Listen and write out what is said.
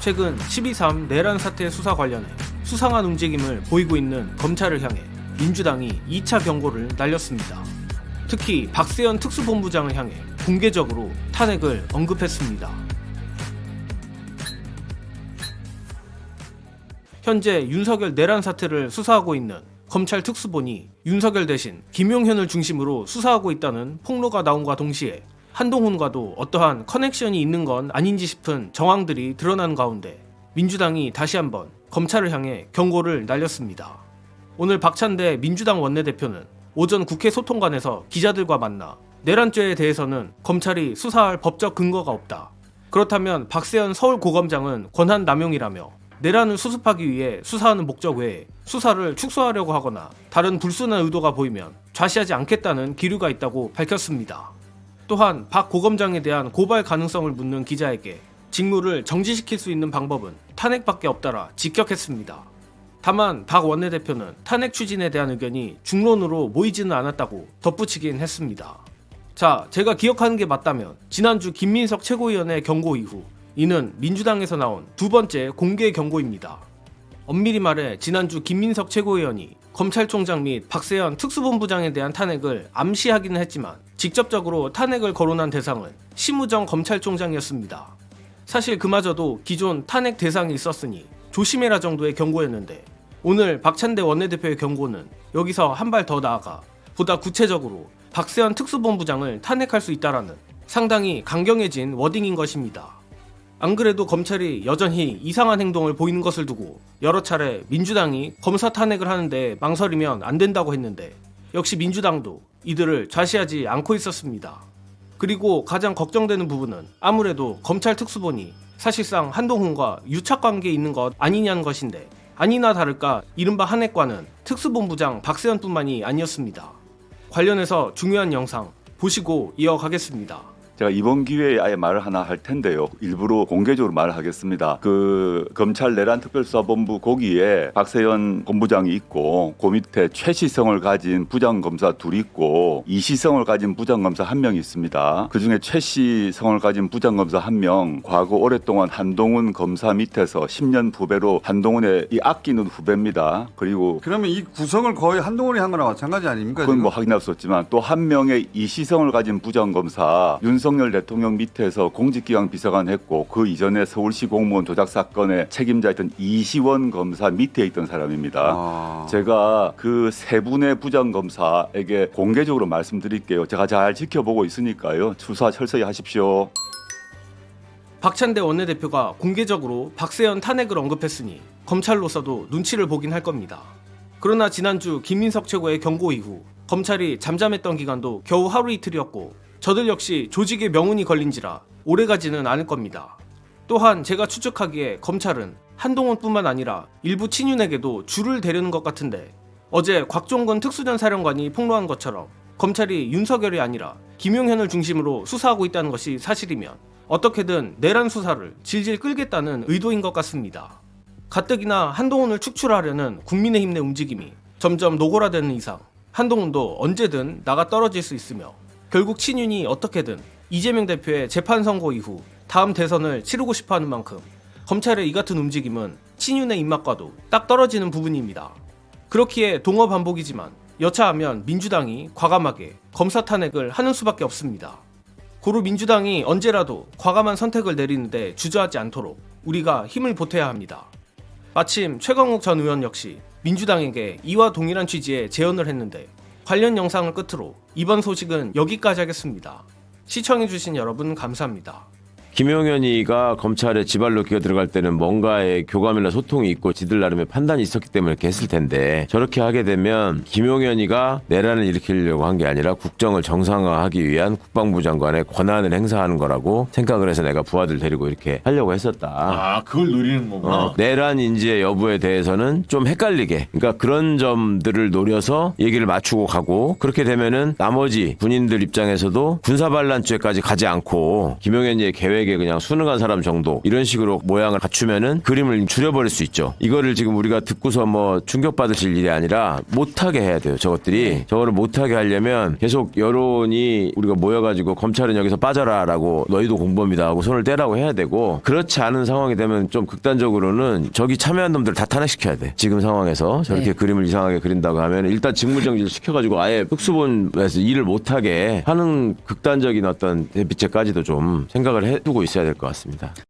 최근 12.3 내란 사태 수사 관련해 수상한 움직임을 보이고 있는 검찰을 향해 민주당이 2차 경고를 날렸습니다. 특히 박세현 특수본부장을 향해 공개적으로 탄핵을 언급했습니다. 현재 윤석열 내란 사태를 수사하고 있는 검찰 특수본이 윤석열 대신 김용현을 중심으로 수사하고 있다는 폭로가 나온과 동시에 한동훈과도 어떠한 커넥션이 있는 건 아닌지 싶은 정황들이 드러나는 가운데 민주당이 다시 한번 검찰을 향해 경고를 날렸습니다. 오늘 박찬대 민주당 원내대표는 오전 국회 소통관에서 기자들과 만나 내란죄에 대해서는 검찰이 수사할 법적 근거가 없다. 그렇다면 박세현 서울고검장은 권한 남용이라며 내란을 수습하기 위해 수사하는 목적 외에 수사를 축소하려고 하거나 다른 불순한 의도가 보이면 좌시하지 않겠다는 기류가 있다고 밝혔습니다. 또한 박 고검장에 대한 고발 가능성을 묻는 기자에게 직무를 정지시킬 수 있는 방법은 탄핵밖에 없다라 직격했습니다. 다만 박 원내대표는 탄핵 추진에 대한 의견이 중론으로 모이지는 않았다고 덧붙이긴 했습니다. 자, 제가 기억하는 게 맞다면 지난주 김민석 최고위원의 경고 이후 이는 민주당에서 나온 두 번째 공개 경고입니다. 엄밀히 말해 지난주 김민석 최고위원이 검찰총장 및 박세현 특수본부장에 대한 탄핵을 암시하기는 했지만 직접적으로 탄핵을 거론한 대상은 심우정 검찰총장이었습니다. 사실 그마저도 기존 탄핵 대상이 있었으니 조심해라 정도의 경고였는데 오늘 박찬대 원내대표의 경고는 여기서 한 발 더 나아가 보다 구체적으로 박세현 특수본부장을 탄핵할 수 있다라는 상당히 강경해진 워딩인 것입니다. 안 그래도 검찰이 여전히 이상한 행동을 보이는 것을 두고 여러 차례 민주당이 검사 탄핵을 하는데 망설이면 안 된다고 했는데 역시 민주당도 이들을 좌시하지 않고 있었습니다. 그리고 가장 걱정되는 부분은 아무래도 검찰 특수본이 사실상 한동훈과 유착관계에 있는 것 아니냐는 것인데 아니나 다를까 이른바 한핵과는 특수본부장 박세현뿐만이 아니었습니다. 관련해서 중요한 영상 보시고 이어가겠습니다. 제가 이번 기회에 아예 말을 하나 할 텐데요. 일부러 공개적으로 말을 하겠습니다. 그 검찰 내란 특별수사본부 거기에 박세현 본부장이 있고 그 밑에 최시성을 가진 부장검사 둘이 있고 이시성을 가진 부장검사 한 명이 있습니다. 그중에 최시성을 가진 부장검사 한 명 과거 오랫동안 한동훈 검사 밑에서 10년 후배로 한동훈의 이 아끼는 후배입니다. 그리고 그러면 이 구성을 거의 한동훈이 한 거나 마찬가지 아닙니까? 그건 뭐 확인할 수 없지만 또 한 명의 이시성을 가진 부장검사 윤석열 대통령 밑에서 공직기강 비서관 했고 그 이전에 서울시 공무원 조작 사건의 책임자였던 이시원 검사 밑에 있던 사람입니다. 제가 그 세 분의 부장검사에게 공개적으로 말씀드릴게요. 제가 잘 지켜보고 있으니까요. 수사 철저히 하십시오. 박찬대 원내대표가 공개적으로 박세현 탄핵을 언급했으니 검찰로서도 눈치를 보긴 할 겁니다. 그러나 지난주 김민석 최고의 경고 이후 검찰이 잠잠했던 기간도 겨우 하루 이틀이었고 저들 역시 조직의 명운이 걸린지라 오래가지는 않을 겁니다. 또한 제가 추측하기에 검찰은 한동훈뿐만 아니라 일부 친윤에게도 줄을 대려는 것 같은데 어제 곽종건 특수전사령관이 폭로한 것처럼 검찰이 윤석열이 아니라 김용현을 중심으로 수사하고 있다는 것이 사실이면 어떻게든 내란 수사를 질질 끌겠다는 의도인 것 같습니다. 가뜩이나 한동훈을 축출하려는 국민의힘 내 움직임이 점점 노골화되는 이상 한동훈도 언제든 나가 떨어질 수 있으며 결국 친윤이 어떻게든 이재명 대표의 재판 선고 이후 다음 대선을 치르고 싶어하는 만큼 검찰의 이 같은 움직임은 친윤의 입맛과도 딱 떨어지는 부분입니다. 그렇기에 동어반복이지만 여차하면 민주당이 과감하게 검사 탄핵을 하는 수밖에 없습니다. 고로 민주당이 언제라도 과감한 선택을 내리는데 주저하지 않도록 우리가 힘을 보태야 합니다. 마침 최강욱 전 의원 역시 민주당에게 이와 동일한 취지의 제언을 했는데 관련 영상을 끝으로 이번 소식은 여기까지 하겠습니다. 시청해주신 여러분 감사합니다. 김용현이가 검찰에 지발로 기어들어갈 때는 뭔가의 교감이나 소통이 있고 지들 나름의 판단이 있었기 때문에 이렇게 했을 텐데 저렇게 하게 되면 김용현이가 내란을 일으키려고 한 게 아니라 국정을 정상화하기 위한 국방부 장관의 권한을 행사하는 거라고 생각을 해서 내가 부하들 데리고 이렇게 하려고 했었다. 아, 그걸 노리는 거구나. 내란 인지의 여부에 대해서는 좀 헷갈리게 그러니까 그런 점들을 노려서 얘기를 맞추고 가고 그렇게 되면은 나머지 군인들 입장에서도 군사반란죄까지 가지 않고 김용현이의 계획 검사에게 그냥 순응한 사람 정도 이런 식으로 모양을 갖추면은 그림을 줄여버릴 수 있죠. 이거를 지금 우리가 듣고서 뭐 충격받으실 일이 아니라 못하게 해야 돼요. 저것들이 저거를 못하게 하려면 계속 여론이 우리가 모여가지고 검찰은 여기서 빠져라라고 너희도 공범이다 하고 손을 떼라고 해야 되고, 그렇지 않은 상황이 되면 좀 극단적으로는 저기 참여한 놈들 다 탄핵시켜야 돼. 지금 상황에서 저렇게 그림을 이상하게 그린다고 하면 일단 직무정지를 시켜가지고 아예 특수본에서 일을 못하게 하는 극단적인 어떤 대비책까지도 좀 생각을 해두고 있어야 될 것 같습니다.